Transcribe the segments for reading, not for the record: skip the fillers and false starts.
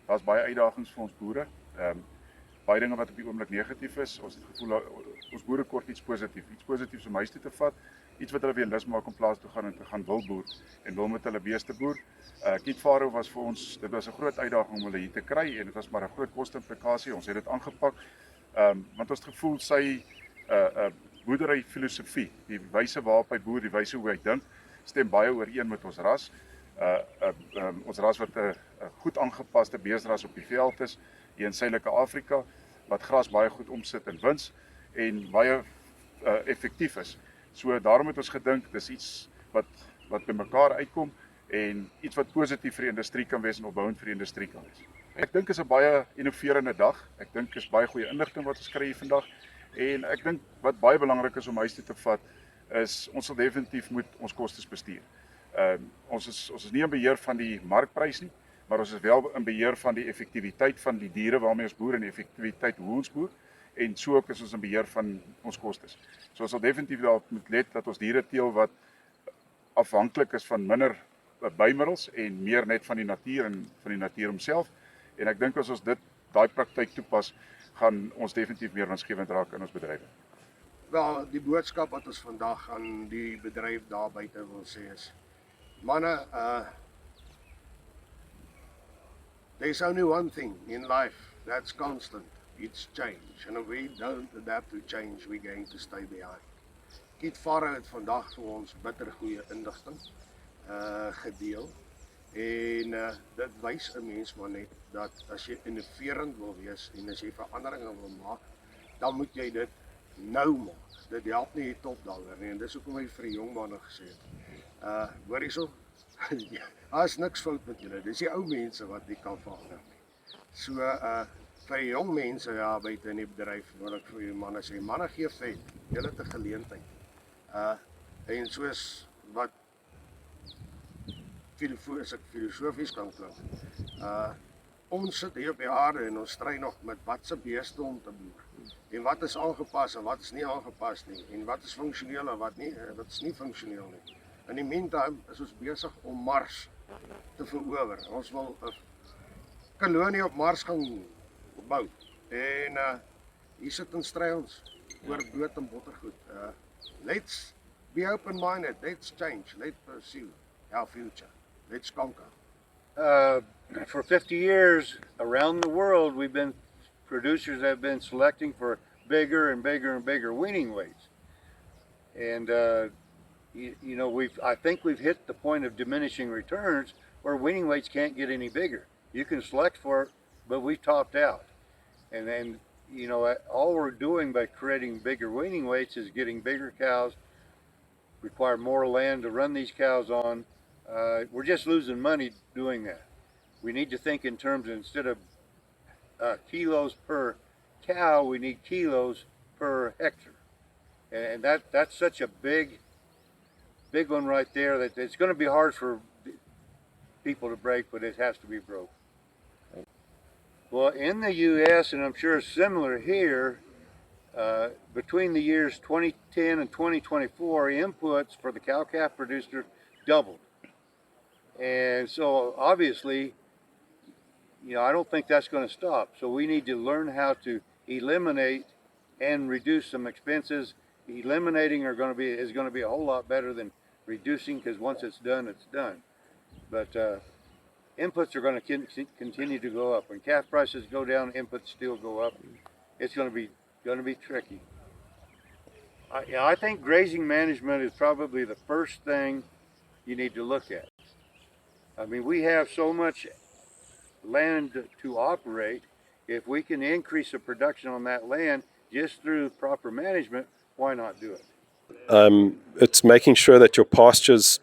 Daar's baie uitdagings vir ons boere. Baie dinge wat op die oomblik negatief is. Ons het gevoel ons boere kort iets positiefs om huis toe te vat, iets wat hulle weer lus maak om plaas toe gaan en te gaan wildboer en wil met hulle beeste boer. Kiet Faro was vir ons, dit was 'n groot uitdaging om hulle hier te kry en dit was maar 'n groot koste-implikasie. Ons het dit aangepak, want ons het gevoel sy boerdery filosofie, die wyse waarop hy boer, die wyse hoe hy dink, stem baie ooreen met ons ras. Ons ras wat 'n goed aangepaste beesras op die veld is, hier in Suidelike Afrika, wat gras baie goed omsit in wins en baie effektief is. So daarom het ons gedink, dis iets wat by mekaar uitkom en iets wat positief vir die industrie kan wees en opbouend vir die industrie kan wees. Ek dink is 'n baie innoverende dag. Ek dink is baie goeie inligting wat ons kry hier vandag. En ek dink wat baie belangrik is om huis toe te vat, is ons sal definitief moet ons kostes bestuur. Ons is nie in beheer van die markprys nie, maar ons is wel in beheer van die effektiwiteit van die diere waarmee ons boer en die effektiwiteit hoe ons boer. En so ook is ons in beheer van ons kostes. So ons sal definitief daarop moet let dat ons diere teel wat afhanklik is van minder bymiddels en meer net van die natuur en van die natuur homself. En ek dink as ons daai praktyk toepas, gaan ons definitief meer winsgewend raak in ons bedrywe. Wel, die boodskap wat ons vandag aan die bedryf daar buite wil sê is, manne, there's only one thing in life that's constant. It's change. And if we don't adapt to change, we're going to stay behind. Kiet Faro het vandag vir ons bitter goeie inligting gedeel. En dit wys 'n mens maar net dat as jy innoverend wil wees en as jy veranderinge wil maak, dan moet jy dit nou maak. Dit help nie hier top daaroor nie. En dis hoekom ek vir die jong manne gesê het. Hoor hierso, daar is niks fout met julle. Dis die ou mense wat nie kan verander nie. So vir die jong mense daar buite in die bedryf wil ek vir die manne sê, manne gee vet, julle het 'n geleentheid. En soos wat filosofies kan klink. Ons sit hier op die aarde en ons stry nog met wat se beeste om te boer. En wat is aangepas en wat is nie aangepas nie. En wat is funksioneel en wat is nie funksioneel nie. In die meantime is ons besig om Mars te verower. Ons wil 'n kolonie op Mars gaan bou. En hier sit en stry ons oor brood en bottergoed. Let's be open-minded, let's change, let's pursue our future. Let's conquer. For 50 years around the world, producers have been selecting for bigger and bigger and bigger weaning weights. And I think we've hit the point of diminishing returns where weaning weights can't get any bigger. You can select for it, but we topped out. And then, all we're doing by creating bigger weaning weights is getting bigger cows, require more land to run these cows on. We're just losing money doing that. We need to think in terms of, instead of kilos per cow, we need kilos per hectare. And that's such a big one right there that it's going to be hard for people to break, but it has to be broke. Well, in the U.S., and I'm sure it's similar here, between the years 2010 and 2024, inputs for the cow-calf producers doubled. And so obviously, I don't think that's going to stop. So we need to learn how to eliminate and reduce some expenses. Eliminating is going to be a whole lot better than reducing, because once it's done, it's done. But inputs are going to continue to go up. When calf prices go down, inputs still go up. It's going to be tricky. I think grazing management is probably the first thing you need to look at. I mean, we have so much land to operate. If we can increase the production on that land just through proper management, why not do it? It's making sure that your pastures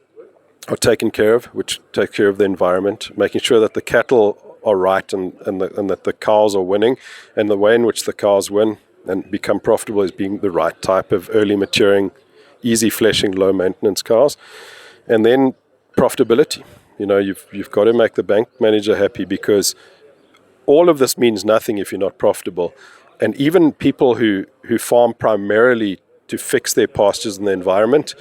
are taken care of, which take care of the environment, making sure that the cattle are right and that the cows are winning, and the way in which the cows win and become profitable is being the right type of early maturing, easy fleshing, low maintenance cows. And then profitability. You've got to make the bank manager happy, because all of this means nothing if you're not profitable. And even people who farm primarily to fix their pastures and the environment,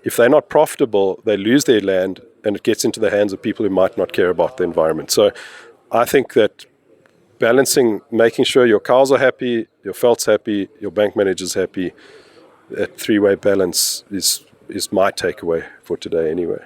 if they're not profitable, they lose their land and it gets into the hands of people who might not care about the environment. So I think that balancing, making sure your cows are happy, your velt's happy, your bank manager's happy, that three-way balance is my takeaway for today anyway.